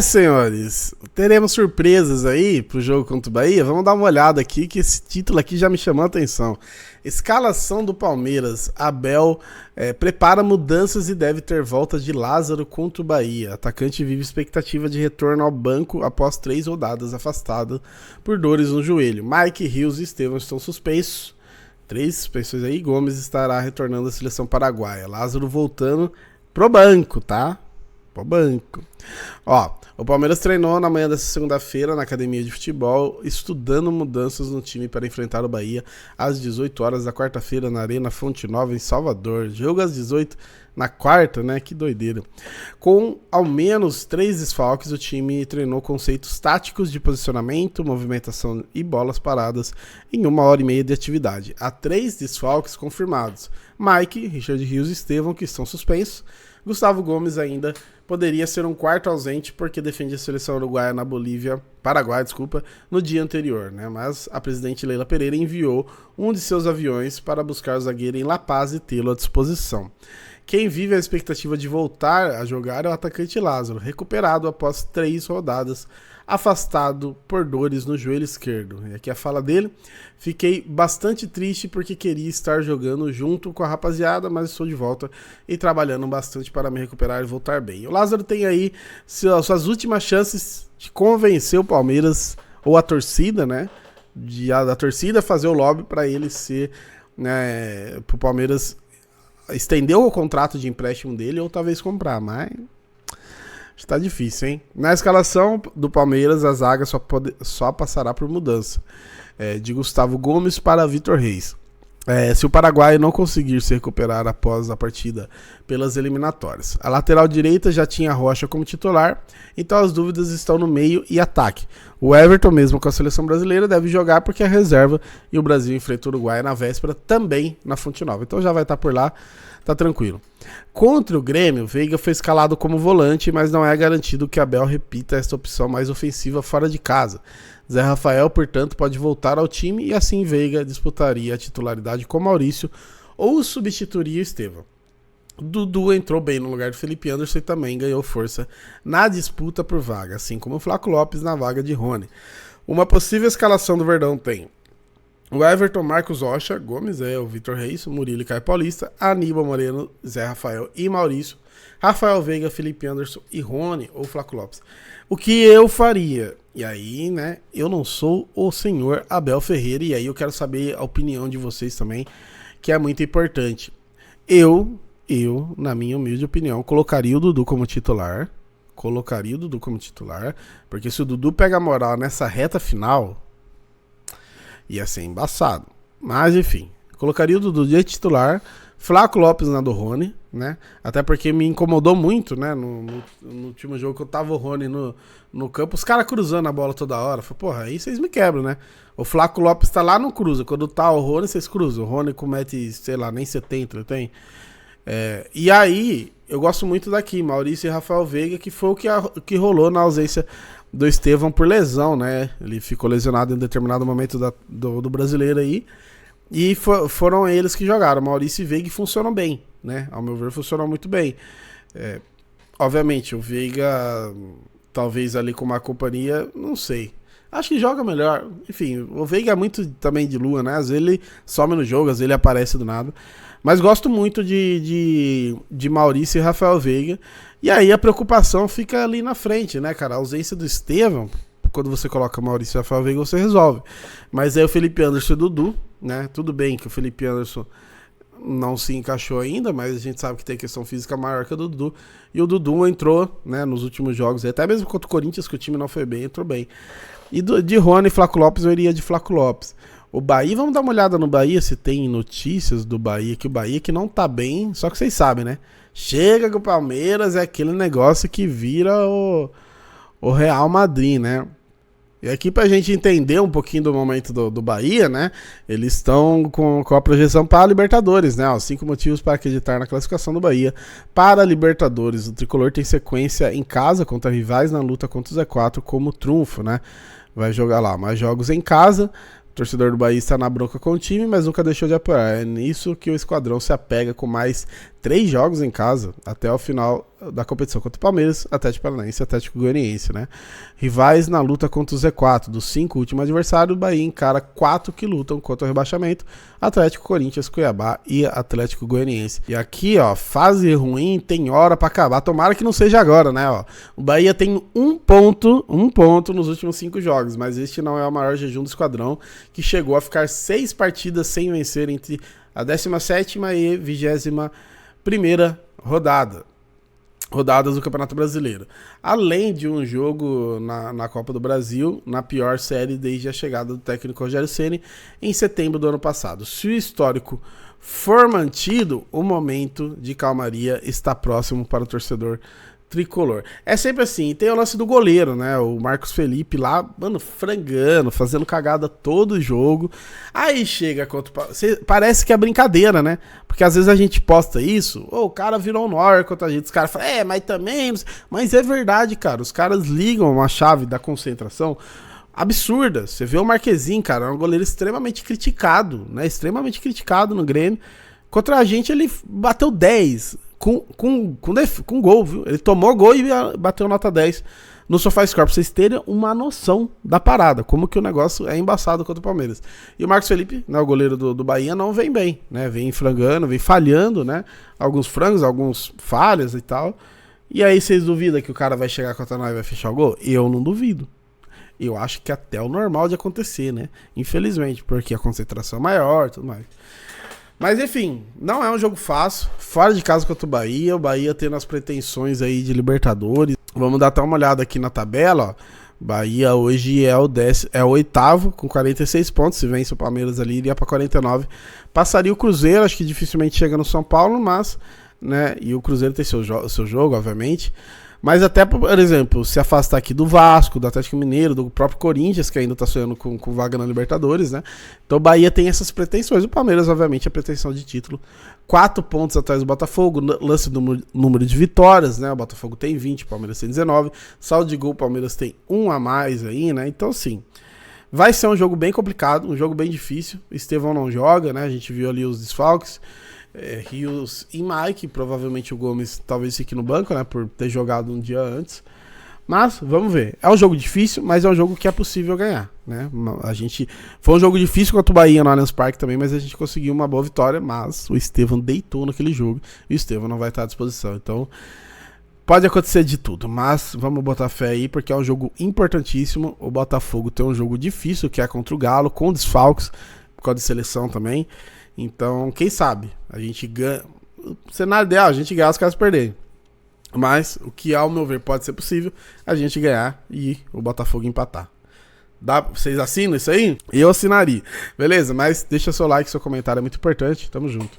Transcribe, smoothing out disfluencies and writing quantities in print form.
Senhores, teremos surpresas aí pro jogo contra o Bahia. Vamos dar uma olhada aqui, que esse título aqui já me chamou a atenção. Escalação do Palmeiras. Abel prepara mudanças e deve ter volta de Lázaro contra o Bahia. Atacante vive expectativa de retorno ao banco após 3 rodadas afastado por dores no joelho. Mike, Rios e Estevão estão suspensos. 3 suspensões aí. Gomes estará retornando à seleção paraguaia. Lázaro voltando pro banco, tá? Pro banco. Ó, o Palmeiras treinou na manhã dessa segunda-feira na academia de futebol, estudando mudanças no time para enfrentar o Bahia às 18 horas da quarta-feira na Arena Fonte Nova, em Salvador. Jogo às 18 na quarta, né? Que doideira. Com ao menos 3 desfalques, o time treinou conceitos táticos de posicionamento, movimentação e bolas paradas em 1h30 de atividade. Há 3 desfalques confirmados: Mike, Richard Rios e Estevão, que estão suspensos. Gustavo Gomes ainda poderia ser um quarto ausente porque defende a seleção uruguaia na Paraguai, no dia anterior, né? Mas a presidente Leila Pereira enviou um de seus aviões para buscar o zagueiro em La Paz e tê-lo à disposição. Quem vive a expectativa de voltar a jogar é o atacante Lázaro, recuperado após 3 rodadas, afastado por dores no joelho esquerdo. E aqui a fala dele: fiquei bastante triste porque queria estar jogando junto com a rapaziada, mas estou de volta e trabalhando bastante para me recuperar e voltar bem. O Lázaro tem aí suas últimas chances de convencer o Palmeiras, ou a torcida, né? Da torcida fazer o lobby para ele ser, né, pro Palmeiras estender o contrato de empréstimo dele ou talvez comprar, mas está difícil, hein? Na escalação do Palmeiras, a zaga só passará por mudança de Gustavo Gomes para Vitor Reis. Se o Paraguai não conseguir se recuperar após a partida pelas eliminatórias. A lateral direita já tinha Rocha como titular, então as dúvidas estão no meio e ataque. O Everton, mesmo com a seleção brasileira, deve jogar porque é reserva e o Brasil enfrenta o Uruguai na véspera, também na Fonte Nova. Então já vai estar por lá, tá tranquilo. Contra o Grêmio, Veiga foi escalado como volante, mas não é garantido que Abel repita esta opção mais ofensiva fora de casa. Zé Rafael, portanto, pode voltar ao time e assim Veiga disputaria a titularidade com Maurício ou substituiria o Estevão. Dudu entrou bem no lugar de Felipe Anderson e também ganhou força na disputa por vaga, assim como o Flaco Lopes na vaga de Rony. Uma possível escalação do Verdão tem o Everton, Marcos Rocha, Gomes, o Vitor Reis, Murilo e Caio Paulista, Aníbal Moreno, Zé Rafael e Maurício, Rafael Veiga, Felipe Anderson e Rony ou Flaco Lopes. O que eu faria? E aí, né, eu não sou o senhor Abel Ferreira, e aí eu quero saber a opinião de vocês também, que é muito importante. Eu, na minha humilde opinião, colocaria o Dudu como titular, porque se o Dudu pega a moral nessa reta final, ia ser embaçado. Mas enfim, colocaria o Dudu de titular, Flaco Lopes na do Rony, né? Até porque me incomodou muito, né? No último jogo que eu tava o Rony no campo, os caras cruzando a bola toda hora. Falei, porra, aí vocês me quebram, né? O Flaco Lopes tá lá, não cruza. Quando tá o Rony, vocês cruzam. O Rony comete, sei lá, nem 70 tem. E aí, eu gosto muito daqui, Maurício e Rafael Veiga, que foi o que rolou na ausência do Estevão por lesão, né? Ele ficou lesionado em determinado momento do brasileiro aí. E foram eles que jogaram, Maurício e Veiga, e funcionam bem, né? Ao meu ver, funcionam muito bem. Obviamente, o Veiga, talvez ali com uma companhia, não sei. Acho que joga melhor. Enfim, o Veiga é muito também de lua, né? Às vezes ele some no jogo, às vezes ele aparece do nada. Mas gosto muito de Maurício e Rafael Veiga. E aí a preocupação fica ali na frente, né, cara? A ausência do Estevão, quando você coloca Maurício e Rafael Veiga, você resolve. Mas aí o Felipe Anderson e o Dudu, né? Tudo bem que o Felipe Anderson não se encaixou ainda, mas a gente sabe que tem questão física maior que o Dudu. E o Dudu entrou, né, nos últimos jogos, até mesmo contra o Corinthians, que o time não foi bem, entrou bem. E de Rony e Flaco Lopes, eu iria de Flaco Lopes. O Bahia, vamos dar uma olhada no Bahia, se tem notícias do Bahia, que o Bahia que não tá bem, só que vocês sabem, né? Chega que o Palmeiras é aquele negócio que vira o Real Madrid, né? E aqui pra gente entender um pouquinho do momento do Bahia, né? Eles estão com a projeção para a Libertadores, né? Os 5 motivos para acreditar na classificação do Bahia para a Libertadores. O tricolor tem sequência em casa contra rivais na luta contra o Z4 como trunfo, né? Vai jogar lá mais jogos em casa. O torcedor do Bahia está na bronca com o time, mas nunca deixou de apoiar. É nisso que o esquadrão se apega com mais 3 jogos em casa até o final da competição contra o Palmeiras, Atlético Paranaense e Atlético Goianiense, né? Rivais na luta contra o Z4. Dos 5 últimos adversários, o Bahia encara 4 que lutam contra o rebaixamento: Atlético, Corinthians, Cuiabá e Atlético Goianiense. E aqui, ó, fase ruim tem hora pra acabar. Tomara que não seja agora, né? Ó, o Bahia tem um ponto nos últimos 5 jogos, mas este não é o maior jejum do esquadrão, que chegou a ficar 6 partidas sem vencer entre a 17ª e 21ª rodadas do Campeonato Brasileiro. Além de um jogo na Copa do Brasil, na pior série desde a chegada do técnico Rogério Ceni em setembro do ano passado. Se o histórico for mantido, o momento de calmaria está próximo para o torcedor tricolor. É sempre assim. Tem o lance do goleiro, né? O Marcos Felipe lá, mano, frangando, fazendo cagada todo jogo. Aí chega contra parece que é brincadeira, né? Porque às vezes a gente posta isso, o cara virou um nóia contra a gente. Os caras falam, mas também... Mas é verdade, cara. Os caras ligam uma chave da concentração absurda. Você vê o Marquezinho, cara, é um goleiro extremamente criticado, né? Extremamente criticado no Grêmio. Contra a gente ele bateu 10 com gol, viu? Ele tomou gol e bateu nota 10 no SofaScore, pra vocês terem uma noção da parada, como que o negócio é embaçado contra o Palmeiras. E o Marcos Felipe, né, o goleiro do Bahia, não vem bem, né? Vem frangando, vem falhando, né? Alguns frangos, alguns falhas e tal. E aí vocês duvidam que o cara vai chegar contra nós e vai fechar o gol? Eu não duvido. Eu acho que até o normal de acontecer, né? Infelizmente, porque a concentração é maior e tudo mais. Mas enfim, não é um jogo fácil, fora de casa contra o Bahia tendo as pretensões aí de Libertadores. Vamos dar até uma olhada aqui na tabela, ó. Bahia hoje é o 8º com 46 pontos, se vence o Palmeiras ali iria para 49. Passaria o Cruzeiro, acho que dificilmente chega no São Paulo, mas, né, e o Cruzeiro tem seu jogo, obviamente. Mas até, por exemplo, se afastar aqui do Vasco, do Atlético Mineiro, do próprio Corinthians, que ainda tá sonhando com vaga na Libertadores, né? Então o Bahia tem essas pretensões. O Palmeiras, obviamente, a pretensão de título. 4 pontos atrás do Botafogo, lance do número de vitórias, né? O Botafogo tem 20, o Palmeiras tem 19. Saldo de gol, o Palmeiras tem 1 a mais aí, né? Então, sim, vai ser um jogo bem complicado, um jogo bem difícil. O Estevão não joga, né? A gente viu ali os desfalques. Rios e Mike, provavelmente o Gomes talvez fique no banco, né, por ter jogado um dia antes, mas vamos ver. É um jogo difícil, mas é um jogo que é possível ganhar, né? Foi um jogo difícil contra o Bahia no Allianz Parque também, mas a gente conseguiu uma boa vitória, mas o Estevão deitou naquele jogo e o Estevão não vai estar à disposição, então pode acontecer de tudo, mas vamos botar fé aí, porque é um jogo importantíssimo. O Botafogo tem um jogo difícil, que é contra o Galo, com desfalques, por causa de seleção também. Então, quem sabe, a gente ganha. O cenário ideal, a gente ganhar, os caras perderem. Mas, o que ao meu ver pode ser possível, a gente ganhar e o Botafogo empatar. Vocês assinam isso aí? Eu assinaria. Beleza? Mas deixa seu like, seu comentário é muito importante. Tamo junto.